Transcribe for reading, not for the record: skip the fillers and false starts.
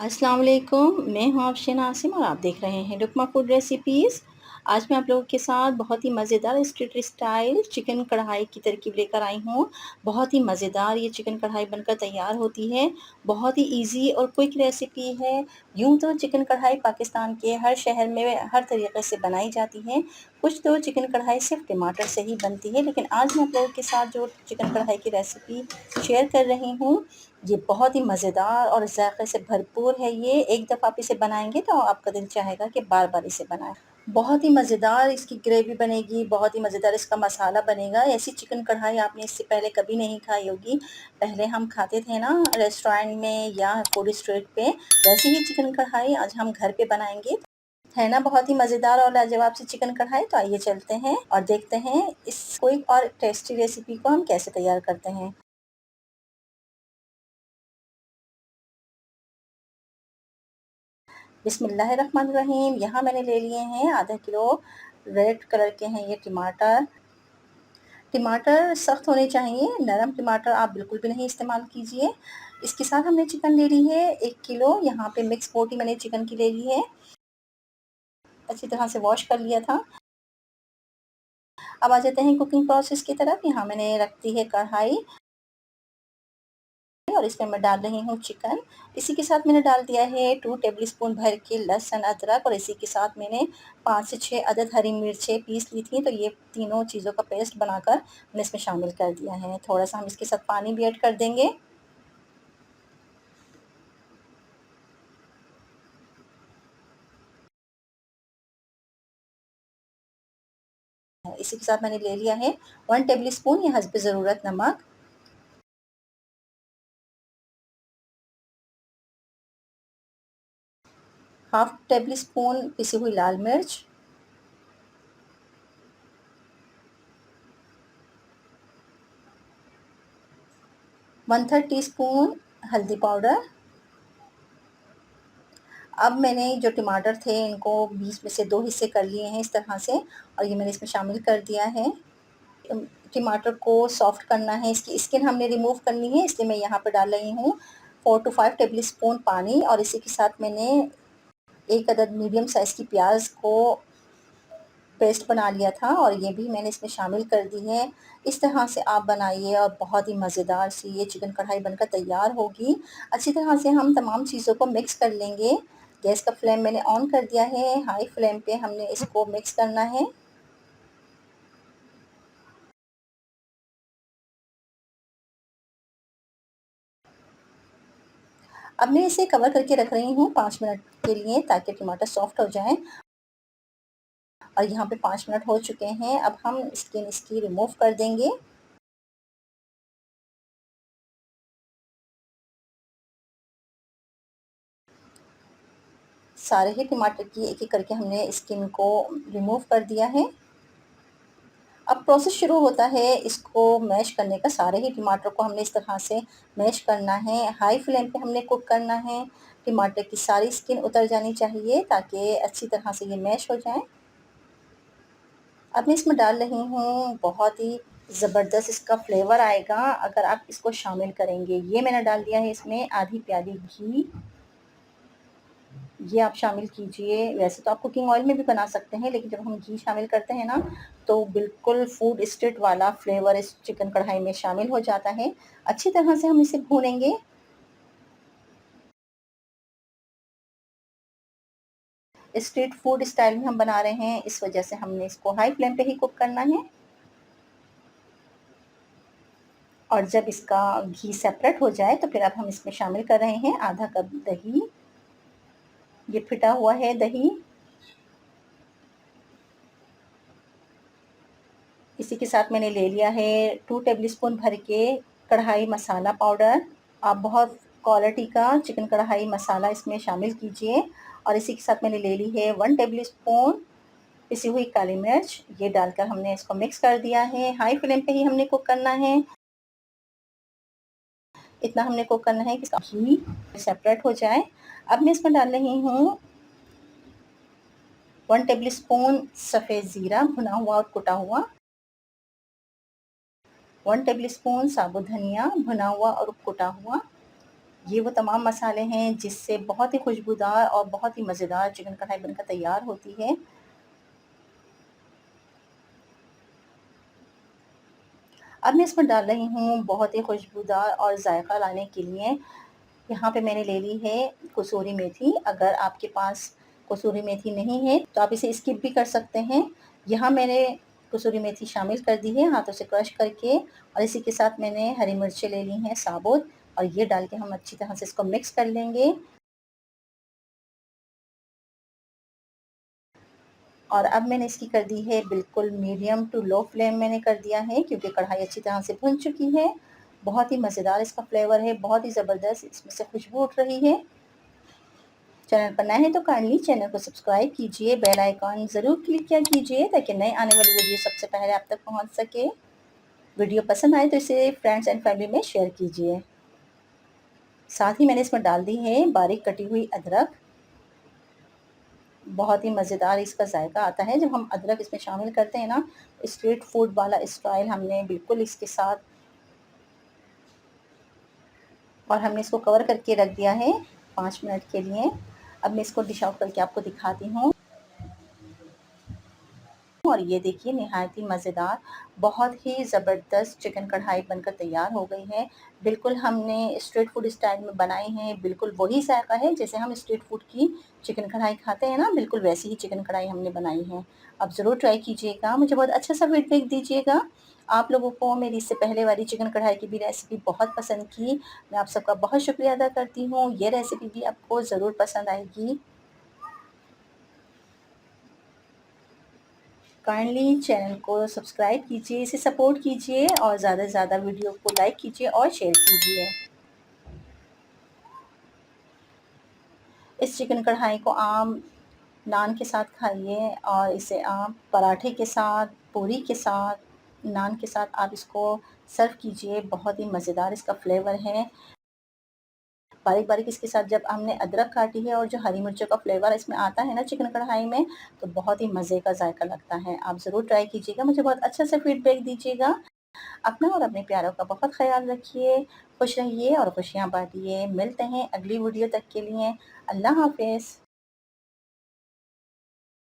अस्सलाम वालेकुम, मैं हूँ आफशीन आसिम और आप देख रहे हैं लुकमा फूड रेसिपीज़। आज मैं आप लोगों के साथ बहुत ही मज़ेदार स्ट्रीट स्टाइल चिकन कढ़ाई की तरकीब लेकर आई हूँ। बहुत ही मज़ेदार ये चिकन कढ़ाई बनकर तैयार होती है। बहुत ही ईज़ी और क्विक रेसिपी है। यूँ तो चिकन कढ़ाई पाकिस्तान के हर शहर में हर तरीक़े से बनाई जाती है। कुछ तो चिकन कढ़ाई सिर्फ़ टमाटर से ही बनती है, लेकिन आज मैं आप लोगों के साथ जो चिकन कढ़ाई की रेसिपी शेयर कर रही हूँ, ये बहुत ही मज़ेदार और ज़ायक़े से भरपूर है ये। एक दफ़ा आप इसे बनाएँगे तो आपका दिल चाहेगा कि बार-बार इसे बनाएँ। बहुत ही मज़ेदार इसकी ग्रेवी बनेगी, बहुत ही मज़ेदार इसका मसाला बनेगा। ऐसी चिकन कढ़ाई आपने इससे पहले कभी नहीं खाई होगी। पहले हम खाते थे ना रेस्टोरेंट में या फूड स्ट्रीट पे, वैसी ही चिकन कढ़ाई आज हम घर पे बनाएँगे। है ना बहुत ही मज़ेदार और लाजवाब सी चिकन कढ़ाई। तो आइए चलते हैं और देखते हैं इस क्विक और टेस्टी रेसिपी को हम कैसे तैयार करते हैं। बिस्मिल्लाहिर्रहमानिर्रहीम। यहाँ मैंने ले लिए हैं आधा किलो रेड कलर के हैं ये टमाटर। टमाटर सख्त होने चाहिए, नरम टमाटर आप बिल्कुल भी नहीं इस्तेमाल कीजिए। इसके साथ हमने चिकन ले ली है 1 किलो। यहाँ पे मिक्स बोटी मैंने चिकन की ले ली है। अच्छी तरह से वॉश कर लिया था। अब आ जाते हैं कुकिंग प्रोसेस की तरफ। यहाँ मैंने रख दी है कढ़ाई और इसमें मैं डाल रही हूँ चिकन। इसी के साथ मैंने डाल दिया है 2 टेबलस्पून भर के लहसुन अदरक और इसी के साथ मैंने 5 से 6 अदद हरी मिर्चें पीस ली थी। तो ये तीनों चीज़ों का पेस्ट बनाकर मैंने इसमें शामिल कर दिया है। थोड़ा-सा हम इसके साथ पानी भी ऐड कर देंगे। इसी के साथ मैंने ले लिया है 1 टेबलस्पून या हस्ब ज़रूरत नमक। हाफ़ टेबलस्पून पिसी हुई लाल मिर्च। 1/3 टीस्पून हल्दी पाउडर। अब मैंने जो टमाटर थे इनको बीच में से 2 हिस्से कर लिए हैं इस तरह से और ये मैंने इसमें शामिल कर दिया है। टमाटर को सॉफ्ट करना है, इसकी स्किन हमने रिमूव करनी है, इसलिए मैं यहाँ पे डाल रही हूँ 4 टू 5 टेबलस्पून पानी और इसी के साथ मैंने 1 अदद मीडियम साइज़ की प्याज़ को पेस्ट बना लिया था और ये भी मैंने इसमें शामिल कर दी है। इस तरह से आप बनाइए और बहुत ही मज़ेदार सी ये चिकन कढ़ाई बनकर तैयार होगी। अच्छी तरह से हम तमाम चीज़ों को मिक्स कर लेंगे। गैस का फ्लेम मैंने ऑन कर दिया है, हाई फ्लेम पे हमने इसको मिक्स करना है। अब मैं इसे कवर करके रख रही हूँ 5 मिनट के लिए ताकि टमाटर सॉफ्ट हो जाएँ और यहाँ पे 5 मिनट हो चुके हैं। अब हम स्किन इसकी रिमूव कर देंगे। सारे ही टमाटर की एक-एक करके हमने स्किन को रिमूव कर दिया है। अब प्रोसेस शुरू होता है इसको मैश करने का। सारे ही टमाटर को हमने इस तरह से मैश करना है। हाई फ्लेम पे हमने कुक करना है। टमाटर की सारी स्किन उतर जानी चाहिए ताकि अच्छी तरह से ये मैश हो जाएँ। अब मैं इसमें डाल रही हूँ बहुत ही ज़बरदस्त इसका फ्लेवर आएगा अगर आप इसको शामिल करेंगे। ये मैंने डाल दिया है इसमें आधी प्याली घी। ये आप शामिल कीजिए। वैसे तो आप कुकिंग ऑयल में भी बना सकते हैं, लेकिन जब हम घी शामिल करते हैं ना, तो बिल्कुल फूड स्ट्रीट वाला फ्लेवर इस चिकन कढ़ाई में शामिल हो जाता है। अच्छी तरह से हम इसे भूनेंगे। स्ट्रीट फूड स्टाइल में हम बना रहे हैं, इस वजह से हमने इसको हाई फ्लेम पे ही कुक करना है। और जब इसका घी सेपरेट हो जाए, तो फिर अब हम इसमें शामिल कर रहे हैं आधा कप दही। ये फिटा हुआ है दही। इसी के साथ मैंने ले लिया है 2 टेबलस्पून भर के कढ़ाई मसाला पाउडर। आप बहुत क्वालिटी का चिकन कढ़ाई मसाला इसमें शामिल कीजिए और इसी के साथ मैंने ले ली है 1 टेबलस्पून पिसी हुई काली मिर्च। ये डालकर हमने इसको मिक्स कर दिया है। हाई फ्लेम पे ही हमने कुक करना है। इतना हमने कुक करना है कि इसका घी सेपरेट हो जाए। अब मैं इसमें डाल रही हूँ 1 टेबलस्पून सफ़ेद ज़ीरा भुना हुआ और कुटा हुआ। 1 टेबलस्पून साबुत धनिया भुना हुआ और कुटा हुआ। ये वो तमाम मसाले हैं जिससे बहुत ही खुशबूदार और बहुत ही मज़ेदार चिकन कढ़ाई बनकर तैयार होती है। अब मैं इसमें डाल रही हूँ बहुत ही खुशबूदार और जायका लाने के लिए, यहाँ पे मैंने ले ली है कसूरी मेथी। अगर आपके पास कसूरी मेथी नहीं है तो आप इसे स्किप भी कर सकते हैं। यहाँ मैंने कसूरी मेथी शामिल कर दी है हाथों से क्रश करके, और इसी के साथ मैंने हरी मिर्चें ले ली हैं साबुत, और ये डाल के हम अच्छी तरह से इसको मिक्स कर लेंगे। और अब मैंने इसकी कर दी है बिल्कुल मीडियम टू लो फ्लेम मैंने कर दिया है, क्योंकि कढ़ाई अच्छी तरह से भुन चुकी है। बहुत ही मज़ेदार इसका फ्लेवर है, बहुत ही ज़बरदस्त इसमें से खुशबू उठ रही है। चैनल पर नए हैं तो काइंडली चैनल को सब्सक्राइब कीजिए, बेल आइकॉन ज़रूर क्लिक किया कीजिए ताकि नए आने वाली वीडियो सबसे पहले आप तक पहुंच सके। वीडियो पसंद आए तो इसे फ्रेंड्स एंड फैमिली में शेयर कीजिए। साथ ही मैंने इसमें डाल दी है बारीक कटी हुई अदरक। बहुत ही मज़ेदार इसका जायका आता है जब हम अदरक इसमें शामिल करते हैं ना, स्ट्रीट फूड वाला स्टाइल हमने बिल्कुल इसके साथ। और हमने इसको कवर करके रख दिया है 5 मिनट के लिए। अब मैं इसको डिश आउट करके आपको दिखाती हूँ। और ये देखिए निहायत ही मज़ेदार, बहुत ही ज़बरदस्त चिकन कढ़ाई बनकर तैयार हो गई है। बिल्कुल हमने स्ट्रीट फूड स्टाइल में बनाई है, बिल्कुल वही जायका है जैसे हम स्ट्रीट फूड की चिकन कढ़ाई खाते हैं ना, बिल्कुल वैसी ही चिकन कढ़ाई हमने बनाई है। आप ज़रूर ट्राई कीजिएगा, मुझे बहुत अच्छा सा फीडबैक दीजिएगा। आप लोगों को मेरी इससे पहले वाली चिकन कढ़ाई की भी रेसिपी बहुत पसंद की। मैं आप सबका बहुत शुक्रिया अदा करती हूँ। ये रेसिपी भी आपको ज़रूर पसंद आएगी। काइंडली चैनल को सब्सक्राइब कीजिए, इसे सपोर्ट कीजिए और ज़्यादा से ज़्यादा वीडियो को लाइक कीजिए और शेयर कीजिए। इस चिकन कढ़ाई को आप नान के साथ खाइए, और इसे आप पराठे के साथ, पूरी के साथ, नान के साथ आप इसको सर्व कीजिए। बहुत ही मज़ेदार इसका फ्लेवर है। बारीक-बारीक इसके साथ जब हमने अदरक काटी है और जो हरी मिर्चों का फ्लेवर इसमें आता है ना चिकन कढ़ाई में, तो बहुत ही मज़े का जायका लगता है। आप ज़रूर ट्राई कीजिएगा, मुझे बहुत अच्छा सा फीडबैक दीजिएगा। अपना और अपने प्यारों का बहुत ख़याल रखिए, खुश रहिए और खुशियाँ बाँटिए। मिलते हैं अगली वीडियो तक के लिए। अल्लाह हाफ़िज़।